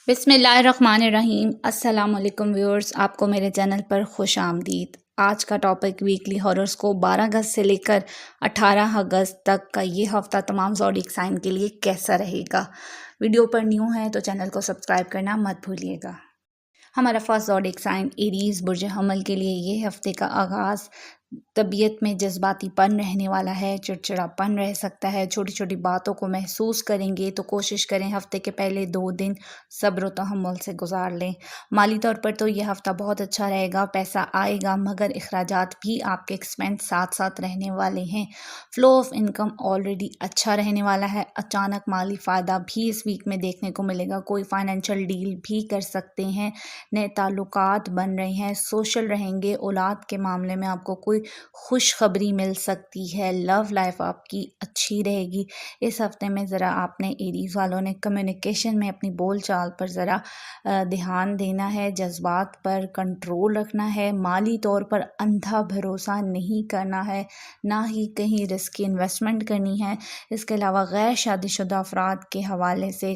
बिस्मिल्लाहिर्रहमानिर्रहीम। अस्सलाम वालेकुम व्यूअर्स, आपको मेरे चैनल पर खुश आमदीद। आज का टॉपिक वीकली हॉरोस्कोप 12 अगस्त से लेकर 18 अगस्त तक का ये हफ्ता तमाम ज़ोडिएक साइन के लिए कैसा रहेगा। वीडियो पर न्यू है तो चैनल को सब्सक्राइब करना मत भूलिएगा। हमारा फर्स्ट ज़ोडिएक साइन एरीज़ बुर्ज हमल के लिए ये हफ्ते का आगाज़ तबीयत में जज्बातीपन रहने वाला है, चिड़चिड़ापन रह सकता है, छोटी छोटी बातों को महसूस करेंगे तो कोशिश करें हफ्ते के पहले 2 दिन सब्र व तहम्मुल से गुजार लें। माली तौर पर तो यह हफ्ता बहुत अच्छा रहेगा, पैसा आएगा मगर अखराजात भी आपके एक्सपेंस साथ साथ रहने वाले हैं। फ्लो ऑफ इनकम ऑलरेडी अच्छा रहने वाला है। अचानक माली फ़ायदा भी इस वीक में देखने को मिलेगा। कोई फाइनेंशियल डील भी कर सकते हैं, नए ताल्लुकात बन रहे हैं, सोशल रहेंगे। औलाद के मामले में आपको कोई खुशखबरी मिल सकती है। लव लाइफ आपकी अच्छी रहेगी। इस हफ्ते में ज़रा आपने एरीज़ वालों ने कम्युनिकेशन में अपनी बोल चाल पर ज़रा ध्यान देना है, जज्बात पर कंट्रोल रखना है। माली तौर पर अंधा भरोसा नहीं करना है, ना ही कहीं रिस्की इन्वेस्टमेंट करनी है। इसके अलावा गैर शादीशुदा अफराद के हवाले से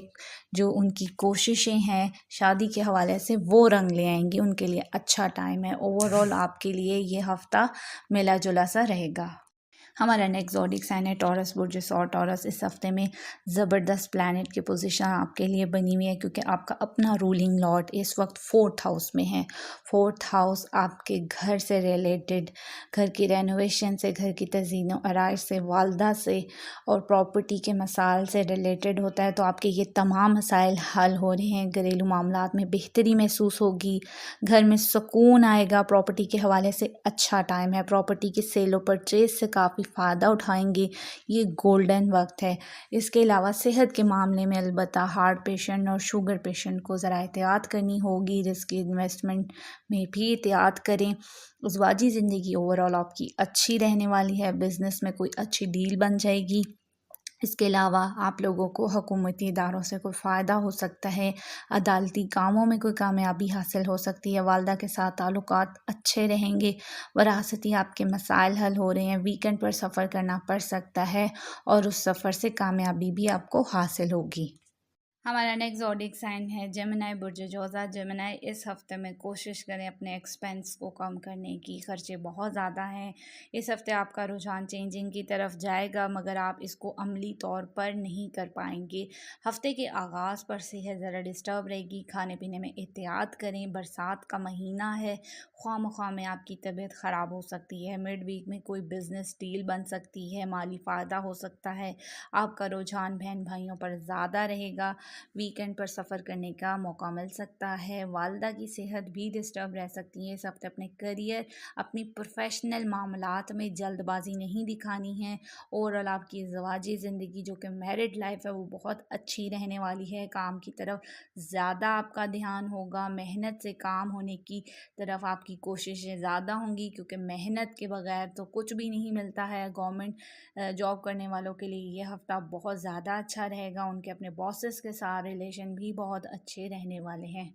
जो उनकी कोशिशें हैं शादी के हवाले से वो रंग ले आएंगी, उनके लिए अच्छा टाइम है। ओवरऑल आपके लिए ये हफ्ता मिला जुला सा रहेगा। हमारा नेक्स्ट ज़ोडिएक साइन है टॉरस बुर्ज और टॉरस इस हफ्ते में ज़बरदस्त प्लैनेट की पोजीशन आपके लिए बनी हुई है, क्योंकि आपका अपना रूलिंग लॉर्ड इस वक्त 4th हाउस में है। 4th हाउस आपके घर से रिलेटेड, घर की रेनोवेशन से, घर की तज़ीन व आराइश से, वालदा से और प्रॉपर्टी के मसाइल से रिलेटेड होता है। तो आपके ये तमाम मसाइल हल हो रहे हैं। घरेलू मामलात में बेहतरी महसूस होगी, घर में सुकून आएगा। प्रॉपर्टी के हवाले से अच्छा टाइम है। प्रॉपर्टी की सेल व परचेज से काफ़ी फ़ायदा उठाएंगे, ये गोल्डन वक्त है। इसके अलावा सेहत के मामले में अलबत्ता हार्ट पेशेंट और शुगर पेशेंट को ज़रा एहतियात करनी होगी। रिस्क इन्वेस्टमेंट में भी एहतियात करें। ज़वाजी ज़िंदगी ओवरऑल आपकी अच्छी रहने वाली है। बिज़नेस में कोई अच्छी डील बन जाएगी। इसके अलावा आप लोगों को हुकूमती इदारों से कोई फ़ायदा हो सकता है, अदालती कामों में कोई कामयाबी हासिल हो सकती है। वालदा के साथ ताल्लुकात अच्छे रहेंगे। वरासती आपके मसाइल हल हो रहे हैं। वीकेंड पर सफ़र करना पड़ सकता है और उस सफ़र से कामयाबी भी आपको हासिल होगी। हमारा नेक्स्ट ज़ोडिएक साइन है जेमिनी बुर्ज जोज़ा। जेमिनी इस हफ्ते में कोशिश करें अपने एक्सपेंस को कम करने की, खर्चे बहुत ज़्यादा हैं। इस हफ्ते आपका रुझान चेंजिंग की तरफ जाएगा मगर आप इसको अमली तौर पर नहीं कर पाएंगे। हफ्ते के आगाज़ पर सेहत ज़रा डिस्टर्ब रहेगी, खाने पीने में एहतियात करें। बरसात का महीना है, ख्वाम में आपकी तबीयत ख़राब हो सकती है। मिड वीक में कोई बिज़नेस डील बन सकती है, माली फ़ायदा हो सकता है। आपका रुझान बहन भाइयों पर ज़्यादा रहेगा। वीकेंड पर सफ़र करने का मौका मिल सकता है। वालदा की सेहत भी डिस्टर्ब रह सकती है। इस हफ्ते अपने करियर, अपनी प्रोफेशनल मामलात में जल्दबाजी नहीं दिखानी है। ओवरऑल आपकी ज़वाजी ज़िंदगी जो कि मैरिड लाइफ है वो बहुत अच्छी रहने वाली है। काम की तरफ ज़्यादा आपका ध्यान होगा, मेहनत से काम होने की तरफ आपकी कोशिशें ज़्यादा होंगी, क्योंकि मेहनत के बगैर तो कुछ भी नहीं मिलता है। गवर्नमेंट जॉब करने वालों के लिए ये हफ्ता बहुत ज़्यादा अच्छा रहेगा। उनके अपने बॉसेस के साथ रिलेशन भी बहुत अच्छे रहने वाले हैं।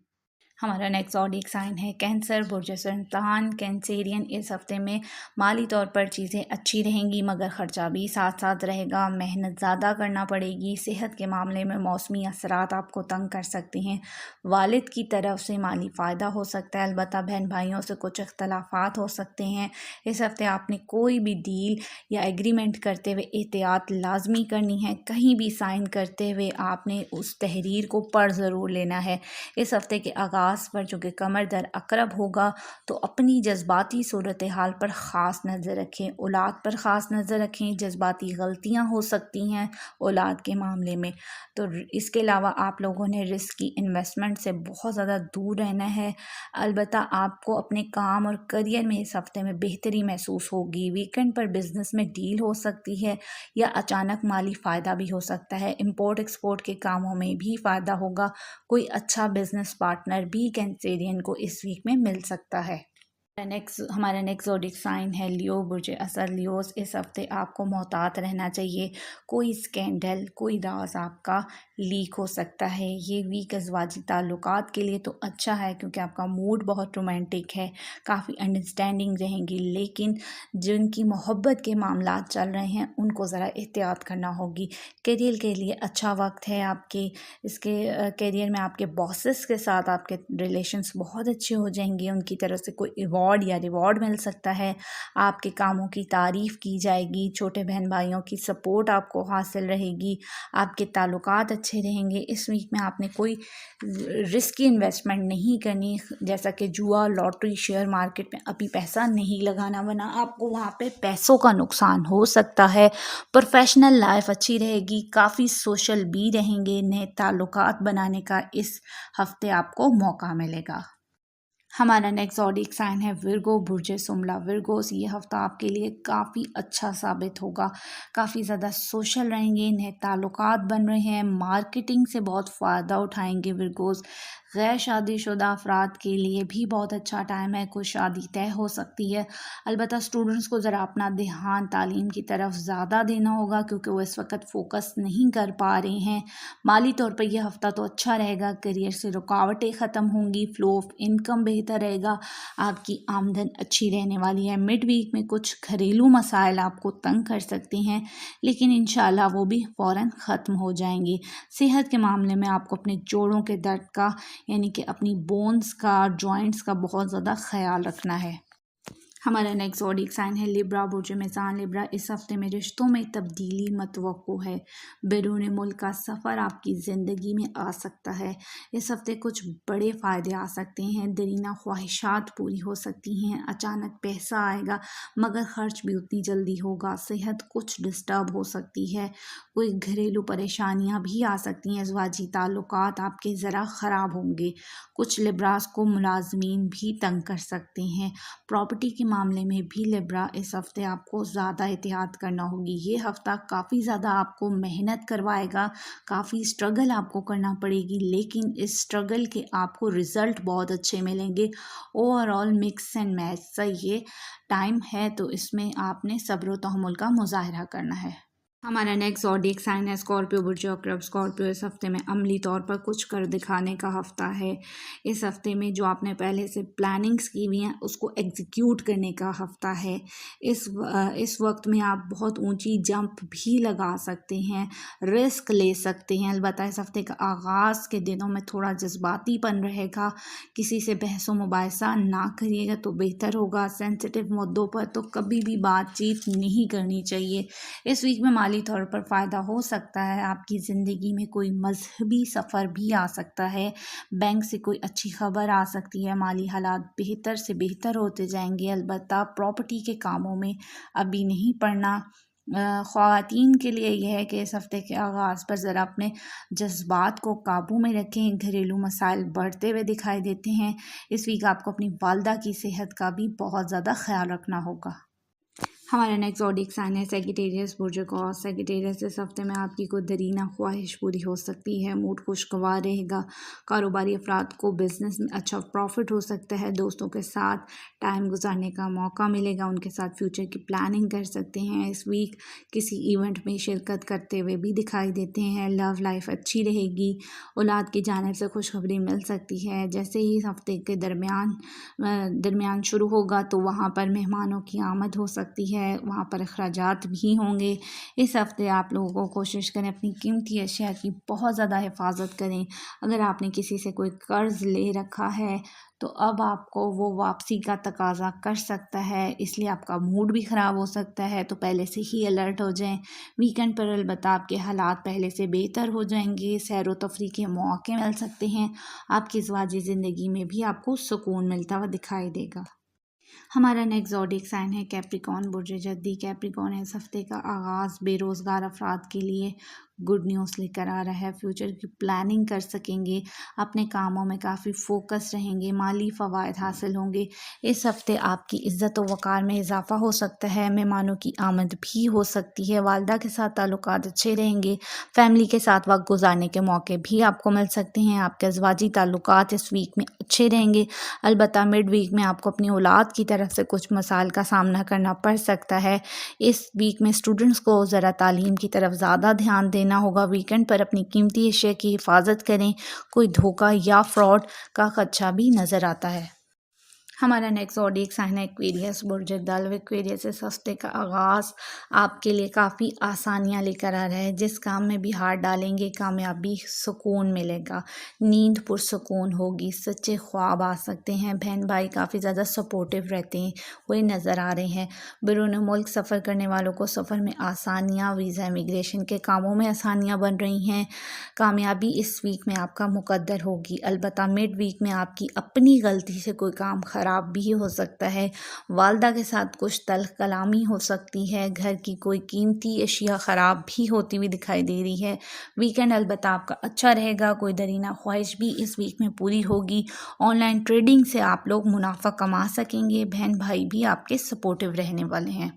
हमारा नेक्स्ट ज़ोडिएक साइन है कैंसर बुर्ज सरतान। कैंसेरियन इस हफ्ते में माली तौर पर चीज़ें अच्छी रहेंगी मगर ख़र्चा भी साथ साथ रहेगा। मेहनत ज़्यादा करना पड़ेगी। सेहत के मामले में मौसमी असरात आपको तंग कर सकते हैं। वालिद की तरफ से माली फ़ायदा हो सकता है, अलबत्ता बहन भाइयों से कुछ इख्तलाफात हो सकते हैं। इस हफ्ते आपने कोई भी डील या एग्रीमेंट करते हुए एहतियात लाजमी करनी है। कहीं भी साइन करते हुए आपने उस तहरीर को पढ़ ज़रूर लेना है। इस हफ्ते के आगाज़ पर जो कि कमर दर अकरब होगा, तो अपनी जज्बाती सूरत हाल पर ख़ास नज़र रखें, औलाद पर ख़ास नज़र रखें। जज्बाती गलतियां हो सकती हैं औलाद के मामले में। तो इसके अलावा आप लोगों ने रिस्क की इन्वेस्टमेंट से बहुत ज़्यादा दूर रहना है। अलबत्ता आपको अपने काम और करियर में इस हफ्ते में बेहतरी महसूस होगी। वीकेंड पर बिज़नेस में डील हो सकती है या अचानक माली फ़ायदा भी हो सकता है। इंपोर्ट एक्सपोर्ट के कामों में भी फ़ायदा होगा। कोई अच्छा बिजनेस पार्टनर भी कैंसेरियन को इस वीक में मिल सकता है। हमारा नेक्स्ट ज़ोडिक साइन है लियो, बुर्ज असद। लियोस, इस हफ्ते आपको मोहतात रहना चाहिए। कोई स्कैंडल, कोई राज आपका लीक हो सकता है। ये वीक अज़वाजी ताल्लुकात के लिए तो अच्छा है क्योंकि आपका मूड बहुत रोमांटिक है, काफ़ी अंडरस्टैंडिंग रहेंगी, लेकिन जिनकी मोहब्बत के मामलात चल रहे हैं उनको ज़रा एहतियात करना होगी। करियर के लिए अच्छा वक्त है आपके। इसके करियर में आपके बॉसेस के साथ आपके रिलेशंस बहुत अच्छे हो जाएंगे। उनकी तरफ से कोई अवार्ड या रिवॉर्ड मिल सकता है। आपके कामों की तारीफ़ की जाएगी। छोटे बहन भाइयों की सपोर्ट आपको हासिल रहेगी। आपके ताल्लुकात अच्छे रहेंगे। इस वीक में आपने कोई रिस्की इन्वेस्टमेंट नहीं करनी, जैसा कि जुआ, लॉटरी, शेयर मार्केट में अभी पैसा नहीं लगाना, वरना आपको वहाँ पे पैसों का नुकसान हो सकता है। प्रोफेशनल लाइफ अच्छी रहेगी, काफ़ी सोशल भी रहेंगे। नए ताल्लुकात बनाने का इस हफ्ते आपको मौका मिलेगा। हमारा नेक्स्ट ज़ोडिक साइन है विर्गो, बुर्ज सुमला। विर्गोस, ये हफ्ता आपके लिए काफ़ी अच्छा साबित होगा। काफ़ी ज़्यादा सोशल रहेंगे, नए ताल्लुकात बन रहे हैं, मार्केटिंग से बहुत फ़ायदा उठाएंगे विर्गोस। गैर शादीशुदा अफराद के लिए भी बहुत अच्छा टाइम है, कुछ शादी तय हो सकती है। अलबत्ता स्टूडेंट्स को ज़रा अपना ध्यान तालीम की तरफ ज़्यादा देना होगा क्योंकि वो इस वक्त फ़ोकस नहीं कर पा रहे हैं। माली तौर पर यह हफ्ता तो अच्छा रहेगा, करियर से रुकावटें ख़त्म होंगी, फ्लो ऑफ इनकम बेहतर रहेगा, आपकी आमदन अच्छी रहने वाली है। मिड वीक में कुछ घरेलू मसाइल आपको तंग कर सकते हैं, लेकिन इंशाल्लाह वो भी फ़ौरन ख़त्म हो जाएंगे। सेहत के मामले में आपको अपने जोड़ों के दर्द का, यानी कि अपनी बोन्स का, जॉइंट्स का बहुत ज़्यादा ख्याल रखना है। हमारा नेक्स्ट ज़ोडिक साइन है लिब्रा, बुर्ज मेज़ान। लिब्रा, इस हफ्ते में रिश्तों में तब्दीली मतवक्को है। बैरून मुल्क का सफ़र आपकी ज़िंदगी में आ सकता है। इस हफ्ते कुछ बड़े फ़ायदे आ सकते हैं। दरीना ख्वाहिशात पूरी हो सकती हैं। अचानक पैसा आएगा मगर ख़र्च भी उतनी जल्दी होगा। सेहत कुछ डिस्टर्ब हो सकती है। कोई घरेलू परेशानियां भी आ सकती हैं। अज़वाजी ताल्लुकात आपके ज़रा ख़राब होंगे। कुछ लिब्रास को मुलाजमीन भी तंग कर सकते हैं। प्रॉपर्टी के मामले में भी लिब्रा, इस हफ्ते आपको ज़्यादा एहतियात करना होगी। ये हफ्ता काफ़ी ज़्यादा आपको मेहनत करवाएगा, काफ़ी स्ट्रगल आपको करना पड़ेगी, लेकिन इस स्ट्रगल के आपको रिज़ल्ट बहुत अच्छे मिलेंगे। ओवरऑल मिक्स एंड मैच सा ये टाइम है, तो इसमें आपने सब्र व तहम्मुल का मुज़ाहरा करना है। हमारा नेक्स्ट ज़ोडिक साइन है स्कॉर्पियो, बुर्ज अक़रब। स्कॉर्पियो, इस हफ्ते में अमली तौर पर कुछ कर दिखाने का हफ्ता है। इस हफ्ते में जो आपने पहले से प्लानिंग्स की हुई हैं उसको एग्जीक्यूट करने का हफ्ता है। इस वक्त में आप बहुत ऊंची जंप भी लगा सकते हैं, रिस्क ले सकते हैं। अलबत्ता इस हफ्ते का आगाज़ के दिनों में थोड़ा जज्बातीपन रहेगा। किसी से बहस व मुबाहिसा ना करिएगा तो बेहतर होगा। सेंसिटिव मुद्दों पर तो कभी भी बातचीत नहीं करनी चाहिए। इस वीक में माली तौर पर फ़ायदा हो सकता है। आपकी ज़िंदगी में कोई मजहबी सफ़र भी आ सकता है। बैंक से कोई अच्छी खबर आ सकती है। माली हालात बेहतर से बेहतर होते जाएंगे। अलबत्ता प्रॉपर्टी के कामों में अभी नहीं पड़ना। ख़वातीन के लिए यह है कि इस हफ्ते के आगाज़ पर ज़रा अपने जज्बात को काबू में रखें। घरेलू मसाइल बढ़ते हुए दिखाई देते हैं। इस वीक आपको अपनी वालदा की सेहत का भी बहुत ज़्यादा ख्याल रखना होगा। हमारा नेक्स्ट ज़ोडिक साइन है सेजिटेरियस, बुर्ज कॉस। सेजिटेरियस, इस हफ्ते में आपकी कोई दरीना ख्वाहिश पूरी हो सकती है। मूड खुशगवार रहेगा। कारोबारी अफराद को बिज़नेस में अच्छा प्रॉफिट हो सकता है। दोस्तों के साथ टाइम गुजारने का मौका मिलेगा। उनके साथ फ्यूचर की प्लानिंग कर सकते हैं। इस वीक किसी इवेंट में शिरकत करते हुए भी दिखाई देते हैं। लव लाइफ अच्छी रहेगी। औलाद की जानिब से खुशखबरी मिल सकती है। जैसे ही हफ्ते के दरमियान शुरू होगा तो वहाँ पर मेहमानों की आमद हो सकती है, वहाँ पर अखराजात भी होंगे। इस हफ्ते आप लोगों को कोशिश करें अपनी कीमती अशिया की बहुत ज़्यादा हिफाजत करें। अगर आपने किसी से कोई कर्ज़ ले रखा है तो अब आपको वो वापसी का तकाजा कर सकता है, इसलिए आपका मूड भी ख़राब हो सकता है, तो पहले से ही अलर्ट हो जाएं। वीकेंड पर अलबत्ता आपके हालात पहले से बेहतर हो जाएंगे। सैर व तफरी के मौके मिल सकते हैं। आपकी ज़वाजी ज़िंदगी में भी आपको सुकून मिलता हुआ दिखाई देगा। हमारा नेक्स्ट ज़ोडिक साइन है कैप्रिकॉन, बुर्ज जद्दी। कैप्रिकॉन, इस हफ्ते का आगाज़ बेरोज़गार अफराद के लिए गुड न्यूज़ लेकर आ रहा है। फ्यूचर की प्लानिंग कर सकेंगे, अपने कामों में काफ़ी फोकस रहेंगे, माली फ़वाइद हासिल होंगे। इस हफ्ते आपकी इज़्ज़त व वक़ार में इजाफ़ा हो सकता है, मेहमानों की आमद भी हो सकती है, वालिदा के साथ ताल्लुकात अच्छे रहेंगे, फैमिली के साथ वक्त गुजारने के मौके भी आपको मिल सकते हैं। आपके अज़वाजी ताल्लुकात इस वीक में अच्छे रहेंगे। अलबत्ता मिड वीक में आपको अपनी औलाद की तरफ से कुछ मसाइल का सामना करना पड़ सकता है। इस वीक में स्टूडेंट्स को ज़रा तालीम की तरफ ज़्यादा ध्यान देना होगा। वीकेंड पर अपनी कीमती अशिया की हिफाजत करें, कोई धोखा या फ्रॉड का खदशा भी नज़र आता है। हमारा नेक्स्ट ज़ोडिएक साइन है एक्वेरियस, बुर्ज दल्व। एक्वेरियस इस हफ्ते का आगाज़ आपके लिए काफ़ी आसानियाँ लेकर आ रहा है। जिस काम में भी हाथ डालेंगे कामयाबी, सुकून मिलेगा, नींद पुरसुकून होगी, सच्चे ख्वाब आ सकते हैं। बहन भाई काफ़ी ज़्यादा सपोर्टिव रहते हैं, वही नज़र आ रहे हैं। बैरून मुल्क सफ़र करने वालों को सफ़र में आसानियाँ, वीज़ा इमिग्रेशन के कामों में आसानियाँ बन रही हैं। कामयाबी इस वीक में आपका मुकद्दर होगी। अलबत्ता मिड वीक में आपकी अपनी गलती से कोई काम ख़राब भी हो सकता है। वालदा के साथ कुछ तल्ख़ कलामी हो सकती है। घर की कोई कीमती अशिया ख़राब भी होती हुई दिखाई दे रही है। वीकेंड अलबत्ता आपका अच्छा रहेगा, कोई दरीना ख्वाहिश भी इस वीक में पूरी होगी। ऑनलाइन ट्रेडिंग से आप लोग मुनाफा कमा सकेंगे। बहन भाई भी आपके सपोर्टिव रहने वाले हैं।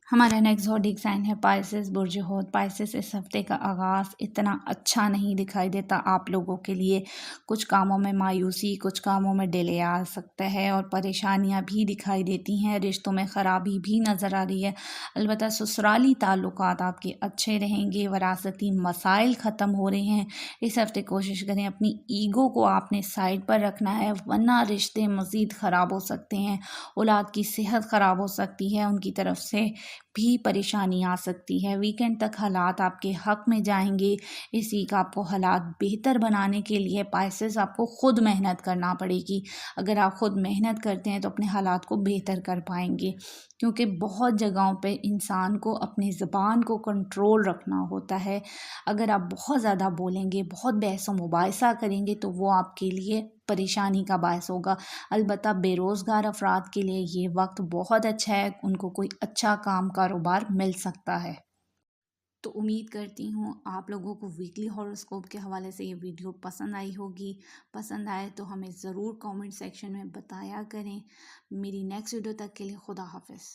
हमारा नेक्स्ट ज़ोडिएक साइन है पाइसेस, बुर्ज हौत। पाइसेस इस हफ्ते का आगाज़ इतना अच्छा नहीं दिखाई देता आप लोगों के लिए। कुछ कामों में मायूसी, कुछ कामों में डिले आ सकता है और परेशानियां भी दिखाई देती हैं। रिश्तों में ख़राबी भी नज़र आ रही है। अलबत्ता ससुराली ताल्लुकात आपके अच्छे रहेंगे, वरासती मसाइल ख़त्म हो रहे हैं। इस हफ्ते कोशिश करें अपनी ईगो को आपने साइड पर रखना है, वरना रिश्ते मज़ीद ख़राब हो सकते हैं। औलाद की सेहत ख़राब हो सकती है, उनकी तरफ से भी परेशानी आ सकती है। वीकेंड तक हालात आपके हक में जाएंगे। इस वीक आपको हालात बेहतर बनाने के लिए पाइसेस आपको ख़ुद मेहनत करना पड़ेगी। अगर आप ख़ुद मेहनत करते हैं तो अपने हालात को बेहतर कर पाएंगे, क्योंकि बहुत जगहों पे इंसान को अपनी ज़बान को कंट्रोल रखना होता है। अगर आप बहुत ज़्यादा बोलेंगे, बहुत बहस व मुबाहिसा करेंगे तो वो आपके लिए परेशानी का बायस होगा। अलबत्ता बेरोज़गार अफराद के लिए ये वक्त बहुत अच्छा है, उनको कोई अच्छा काम कारोबार मिल सकता है। तो उम्मीद करती हूँ आप लोगों को वीकली हॉरोस्कोप के हवाले से ये वीडियो पसंद आई होगी। पसंद आए तो हमें ज़रूर कमेंट सेक्शन में बताया करें। मेरी नेक्स्ट वीडियो तक के लिए खुदा हाफिज़।